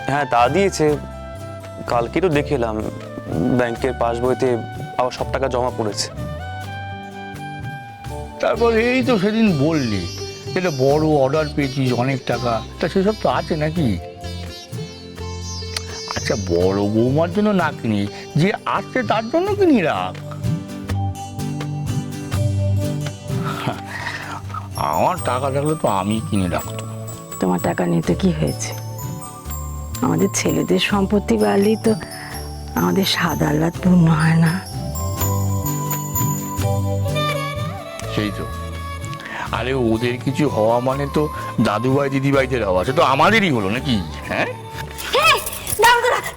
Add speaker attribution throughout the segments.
Speaker 1: হ্যাঁ তা দিয়েছে, কালকে তো দেখে এলাম ব্যাংকের পাসবইতে আবার সব টাকা জমা পড়েছে।
Speaker 2: তারপর এই তো সেদিন বললি এটা বড় অর্ডার পেয়েছিস অনেক টাকা, তা সেসব তো আছে নাকি? আচ্ছা বড় বৌমার জন্য না কিনি, যে আসছে তার জন্য কিনি রাখ। আমার টাকা থাকলে তো আমি কিনে রাখতো।
Speaker 3: তোমার টাকা নিতে কি হয়েছে? আমাদের ছেলেদের সম্পত্তি বাড়লেই তো আমাদের স্বাদ আহ্লাদ পূর্ণ হয় না।
Speaker 2: সেই তো, আরে ওদের কিছু হওয়া মানে তো দাদুভাই দিদিভাইদের হওয়া, সে তো আমাদেরই হলো নাকি? হ্যাঁ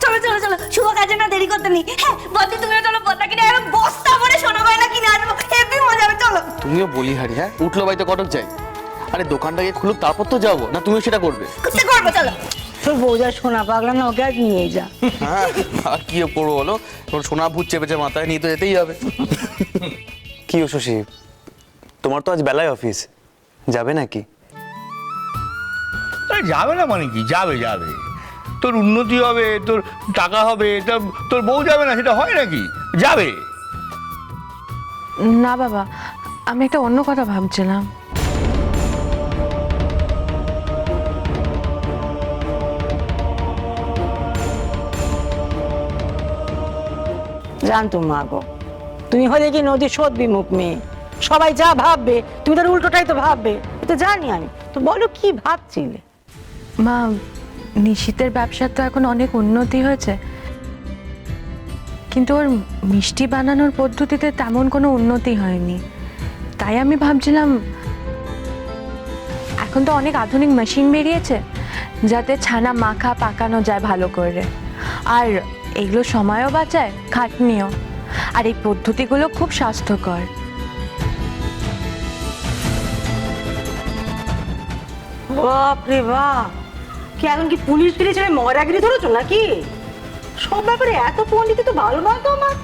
Speaker 4: চলো চলো চলো, শুভ কাজে না দেরি করতে নেই। হ্যাঁ বদি, তুমিও চলো, বদলা কিনে আর বস্তা ভরে সোনা গয়না কিনে আসবো, হেভি মজা হবে। চলো।
Speaker 5: তুমিও বলি হারি, হ্যাঁ উঠলো বাড়িতে কটক যাই। আরে দোকানটাকে খুলুক তারপর তো যাবো, না তুমিও সেটা করবে?
Speaker 4: করতে করবো, চলো।
Speaker 3: তোর বউ যা সোনা পাগলা না, ওকে আজ নিয়ে যা।
Speaker 5: হ্যাঁ আর কি করবো বলো, ওর সোনা ভূত চেপেছে মাথায়, নিয়ে তো যেতেই হবে।
Speaker 1: কি ও শশী, তোমার তো আজ বেলায় অফিস, যাবে নাকি?
Speaker 2: আরে যাবে না মানে কি? যাবে যাবে, তোর উন্নতি হবে, তোর টাকা হবে, তা তোর বউ যাবে না সেটা হয় নাকি? যাবে।
Speaker 6: না বাবা, আমি একটা অন্য কথা ভাবছিলাম।
Speaker 3: জানতো মা গো, তুমি হলে কি নদীর স্রোত বিমুখ মেয়ে, সবাই যা ভাববে তুমি তার উল্টোটাই তো ভাববে, এ তো জানি আমি। তো বলো কি ভাবছিলে?
Speaker 6: মা, নিশিতের ব্যবসার তো এখন অনেক উন্নতি হয়েছে, কিন্তু ওর মিষ্টি বানানোর পদ্ধতিতে তেমন কোনো উন্নতি হয়নি। তাই আমি ভাবছিলাম, এখন তো অনেক আধুনিক মেশিন বেরিয়েছে যাতে ছানা মাখা পাকানো যায় ভালো করে, আর এগুলো সময়ও বাঁচায়, খাটনিও, আর এই পদ্ধতিগুলো খুব স্বাস্থ্যকর।
Speaker 3: বাপরে বাপ, কি এখন কি পুলিশ ফিরে ছেড়ে ময়রাগিরি ধরেছো নাকি? সব ব্যাপারে এত পণ্ডিত তো ভালো না তো আমার।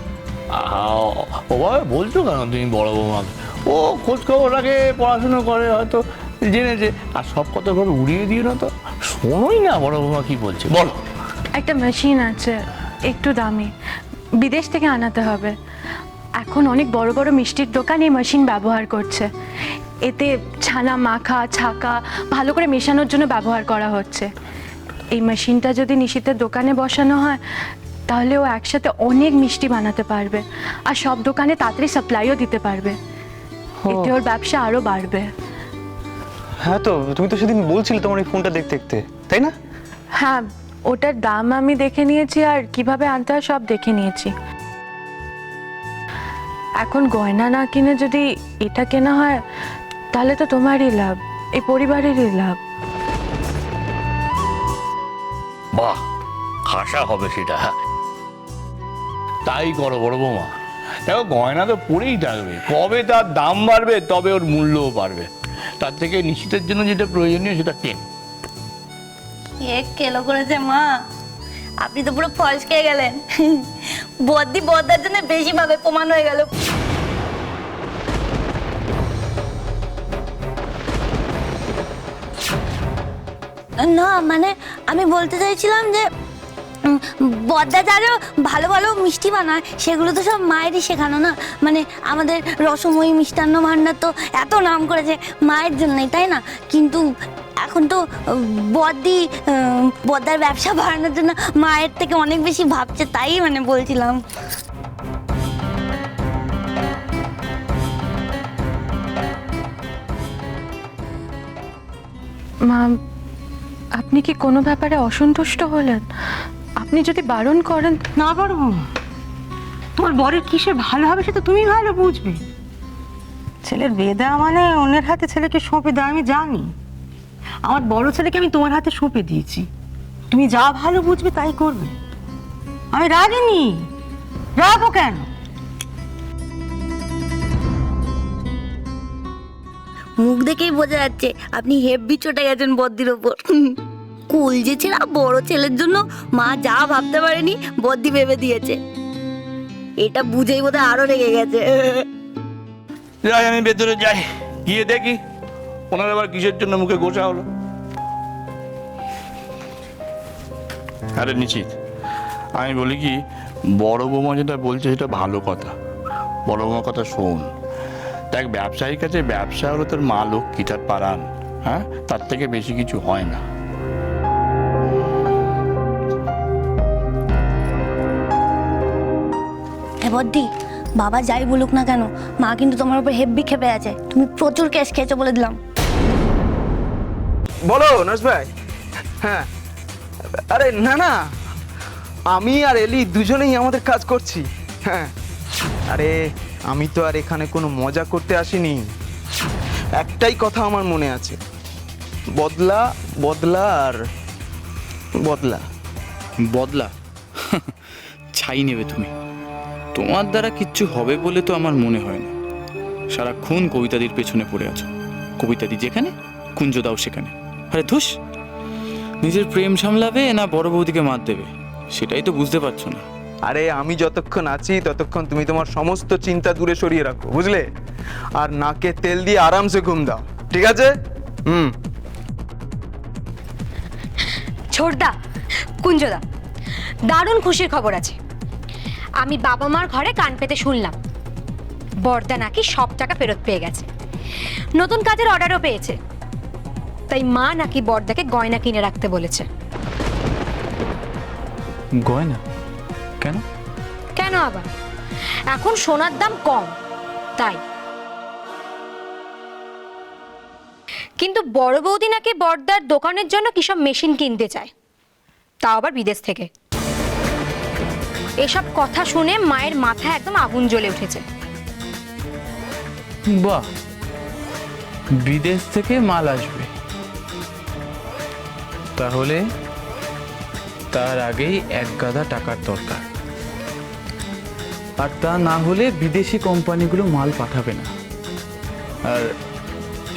Speaker 2: ওভাবে বলছো কেন তুমি বড় বৌমা? ও খোঁজ খবর রাখে, পড়াশুনো করে, হয়তো জেনেছে। আর সব কথা ধর উড়িয়ে দিও না তো, শোনোই না বড় বৌমা কি বলছে, বলো।
Speaker 6: একটা মেশিন আছে, একটু দামি, বিদেশ থেকে আনাতে হবে। এখন অনেক বড় বড় মিষ্টির দোকান এই মেশিন ব্যবহার করছে। এতে ছানা মাখা ছাকা ভালো করে মেশানোর জন্য ব্যবহার করা হচ্ছে। এই মেশিনটা যদি নিশিতের দোকানে বসানো হয় তাহলে ও একসাথে অনেক মিষ্টি বানাতে পারবে, আর সব দোকানে তাড়াতাড়ি সাপ্লাইও দিতে পারবে। এতে ওর ব্যবসা আরও বাড়বে।
Speaker 1: হ্যাঁ তো তুমি তো সেদিন বলছিলে তোমার এই ফোনটা দেখতে দেখতে, তাই না?
Speaker 6: হ্যাঁ, ওটার দাম আমি দেখে নিয়েছি, আর কিভাবে আনতে হয় সব দেখে নিয়েছি। এখন গয়না না কিনে যদি এটা কেনা হয় তাহলে তো তোমারই লাভ, এই পরিবারেরই লাভ।
Speaker 2: বাহ, খাসা হবে সেটা। তাই করো বড় বৌমা। দেখো গয়না তো পরেই থাকবে, কবে তার দাম বাড়বে তবে ওর মূল্যও বাড়বে। তার থেকে নিশ্চিতের জন্য যেটা প্রয়োজনীয় সেটা কেন।
Speaker 4: এ কেলো করেছে মা, আপনি তো পুরো ফলস খেয়ে গেলেন। বদ্দি বদ্দার জন্য বেশি ভাবে প্রমাণ হয়ে গেল। না মানে আমি বলতে চাইছিলাম যে বদ্দা যারা ভালো ভালো মিষ্টি বানায় সেগুলো তো সব মায়েরই শেখানো না। মানে আমাদের রসময়ী মিষ্টান্ন ভাণ্ডার তো এত নাম করেছে মায়ের জন্যই, তাই না? কিন্তু এখন তো বদ্দার ব্যবসা বাড়ানোর জন্য মায়ের থেকে অনেক বেশি ভাবছে, তাই মানে বলছিলাম।
Speaker 6: মা, আপনি কি কোনো ব্যাপারে অসন্তুষ্ট হলেন? আপনি যদি বারণ করেন।
Speaker 3: না পারবো, তোমার বরের কিসে ভালো হবে সেটা তুমি ভালো বুঝবে। ছেলের বিয়ে দেওয়া মানে অন্যের হাতে ছেলেকে সঁপে দেওয়া আমি জানি। আমার বড় ছেলেকে আমি তোমার হাতে সঁপে দিয়েছি, তুমি যা ভালো বুঝবে তাই করবে। আমি রাগিনি, রাগবো কেন?
Speaker 4: মুখ দেখেই বোঝা যাচ্ছে আপনি হেব্বি চটে গেছেন বদ্দির ওপর। কুল যে ছেড়া বড় ছেলের জন্য মা যা ভাবতে পারেনি বদ্দি ভেবে দিয়েছে, এটা বুঝেই বোধহয় আরো রেগে গেছে।
Speaker 2: যাই আমি ভেতরে যাই, গিয়ে দেখি ওনার আবার কিসের জন্য মুখে গোসা হলো। আরে নিশ্চিত, আমি বলি কি, বড় বৌমা যেটা বলছে সেটা ভালো কথা। বড় বৌমার কথা শোন। দেখ, ব্যবসায়ীর কাছে ব্যবসা হলো তোর মা লক্ষ্মী, তার পারান। হ্যাঁ, তার থেকে বেশি কিছু হয় না।
Speaker 4: বদ্দি, বাবা যাই বলুক না কেন, মা কিন্তু তোমার উপর হেব্বি খেপে আছে। তুমি প্রচুর ক্যাশ খেয়েছো বলে দিলাম।
Speaker 7: বলো নাস ভাই। হ্যাঁ, আরে না না, আমি আর এলি দুজনেই আমাদের কাজ করছি। হ্যাঁ, আরে আমি তো আর এখানে কোনো মজা করতে আসিনি। একটাই কথা আমার মনে আছে, বদলা বদলা আর বদলা।
Speaker 8: বদলা? ছাই নেবে তুমি। তোমার দ্বারা কিচ্ছু হবে বলে তো আমার মনে হয় না। সারাক্ষণ কবিতাদির পেছনে পড়ে আছো। কবিতাদি যেখানে, কুঞ্জদাও সেখানে। আরে ধুস, নিজের প্রেম সামলাবে না বড় বৌদিকে মাত দেবে, সেটাই তো বুঝতে পারছো না।
Speaker 7: আরে আমি যতক্ষণ আছি ততক্ষণ তুমি তোমার সমস্ত চিন্তা দূরে সরিয়ে রাখো, বুঝলে? আর নাকে তেল দিয়ে আরামসে ঘুম দাও, ঠিক আছে?
Speaker 9: ছোটদা, কুঞ্জদা, দারুণ খুশির খবর আছে। আমি বাবা মার ঘরে কান পেতে শুনলাম বড়দা নাকি সব টাকা ফেরত পেয়ে গেছে, নতুন কাজের অর্ডারও পেয়েছে। তাই মা নাকি বড়দাকে গয়না কিনে রাখতে বলেছে।
Speaker 8: গয়না? কেন?
Speaker 9: কেন আবার? এখন সোনার দাম কম তাই। কিন্তু বড় বৌদি নাকি বড়দার দোকানের জন্য কিসব মেশিন কিনতে চায়, তাও আবার বিদেশ থেকে। এসব কথা শুনে মায়ের মাথায় একদম আগুন জ্বলে উঠেছে।
Speaker 8: বাহ, বিদেশ থেকে মাল আসবে, তাহলে তার আগেই এক গাদা টাকার দরকার। আর তা না হলে বিদেশি কোম্পানিগুলো মাল পাঠাবে না, আর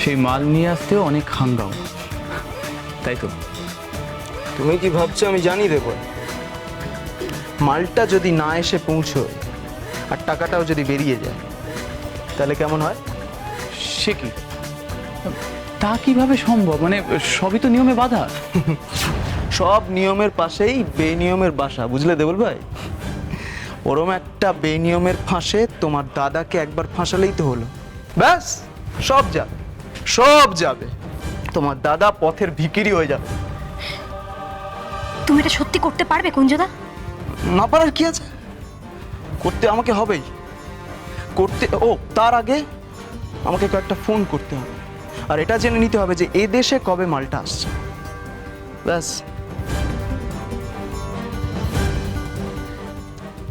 Speaker 8: সেই মাল নিয়ে আসতেও অনেক হাঙ্গাম, তাই তো?
Speaker 7: তুমি কি ভাবছো আমি জানি দেবো? মালটা যদি না এসে পৌঁছয় আর টাকাটাও যদি বেরিয়ে যায়, তাহলে কেমন হয়?
Speaker 8: সে কি? তা কিভাবে সম্ভব? মানে সবই তো নিয়মে বাধা।
Speaker 7: সব নিয়মের পাশেই বেনিয়মের বাসা, বুঝলে দেবল ভাই? ওরম একটা বেনিয়মের ফাঁসে তোমার দাদাকে একবার ফাঁসালেই তো হলো, ব্যাস সব যাবে, সব যাবে। তোমার দাদা পথের ভিখিরি হয়ে যাবে।
Speaker 9: তুমি এটা সত্যি করতে পারবে কুঞ্জদা?
Speaker 7: না পারার কি আছে, করতে আমাকে হবেই করতে। ও, তার আগে আমাকে কয়েকটা ফোন করতে হবে, আর এটা জেনে নিতে হবে যে এ দেশে কবে মালটা আসছে, ব্যাস।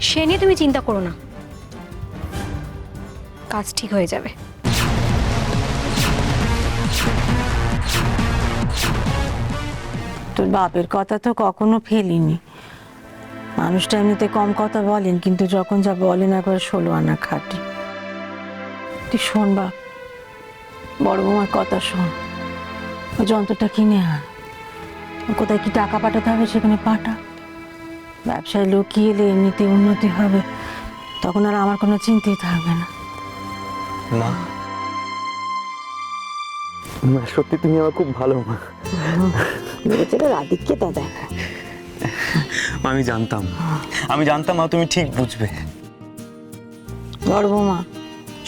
Speaker 9: সে নিয়ে তুমি চিন্তা করো না, কাজ ঠিক হয়ে যাবে।
Speaker 3: তোর বাপের কথা তো কখনো ফেলিনি। মানুষটা এমনিতে কম কথা বলেন, কিন্তু যখন যা বলেন একবার 16 আনা খাটি। তুই শোন বাপ, বড় বৌমার কথা শোন। ওই যন্ত্রটা কিনে আন, কোথায় কি টাকা পাঠাতে হবে সেখানে পাঠা। ব্যবসায় লোক কি এলে এমনিতে উন্নতি হবে, তখন আর আমার কোনো চিন্তাই থাকবে না।
Speaker 1: মা, সত্যি তুমি আমার খুব ভালো মা।
Speaker 3: রাধিককে তা দেখা।
Speaker 1: আমি জানতাম মা তুমি ঠিক বুঝবে।
Speaker 3: বড় বৌমা,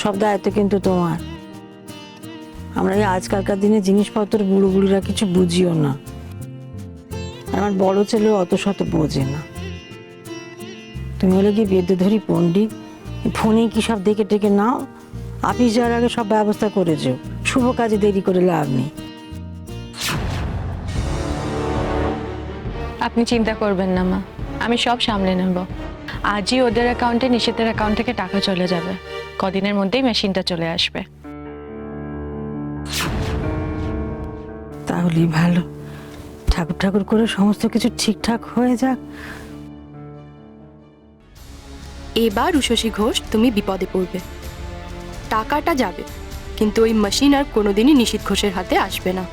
Speaker 3: সব দায়িত্ব কিন্তু তোমার। আমরা এই আজকালকার দিনে জিনিসপত্র বুড়ো বুড়িরা কিছু বুঝিও না। আমার বড় ছেলেও অত শত বোঝে না। তুমি হলে কি বেদধরি পণ্ডিত, ফোনে কি সব দেখে টেকে নাও। অফিস যাওয়ার আগে সব ব্যবস্থা করেছো, শুভ কাজে দেরি করে লাভ নেই।
Speaker 6: আপনি চিন্তা করবেন না মা, আমি সব সামলে নেব। আজই ওদের অ্যাকাউন্টে, নিশিতের অ্যাকাউন্ট থেকে টাকা চলে যাবে। কদিনের মধ্যেই মেশিনটা চলে আসবে।
Speaker 3: তাহলেই ভালো। ঠাকুর ঠাকুর করে সমস্ত কিছু ঠিকঠাক হয়ে যাক।
Speaker 10: এবার উষসী ঘোষ, তুমি বিপদে পড়বে। টাকাটা যাবে, কিন্তু ওই মেশিন আর কোনোদিনই নিশীথ ঘোষের হাতে আসবে না।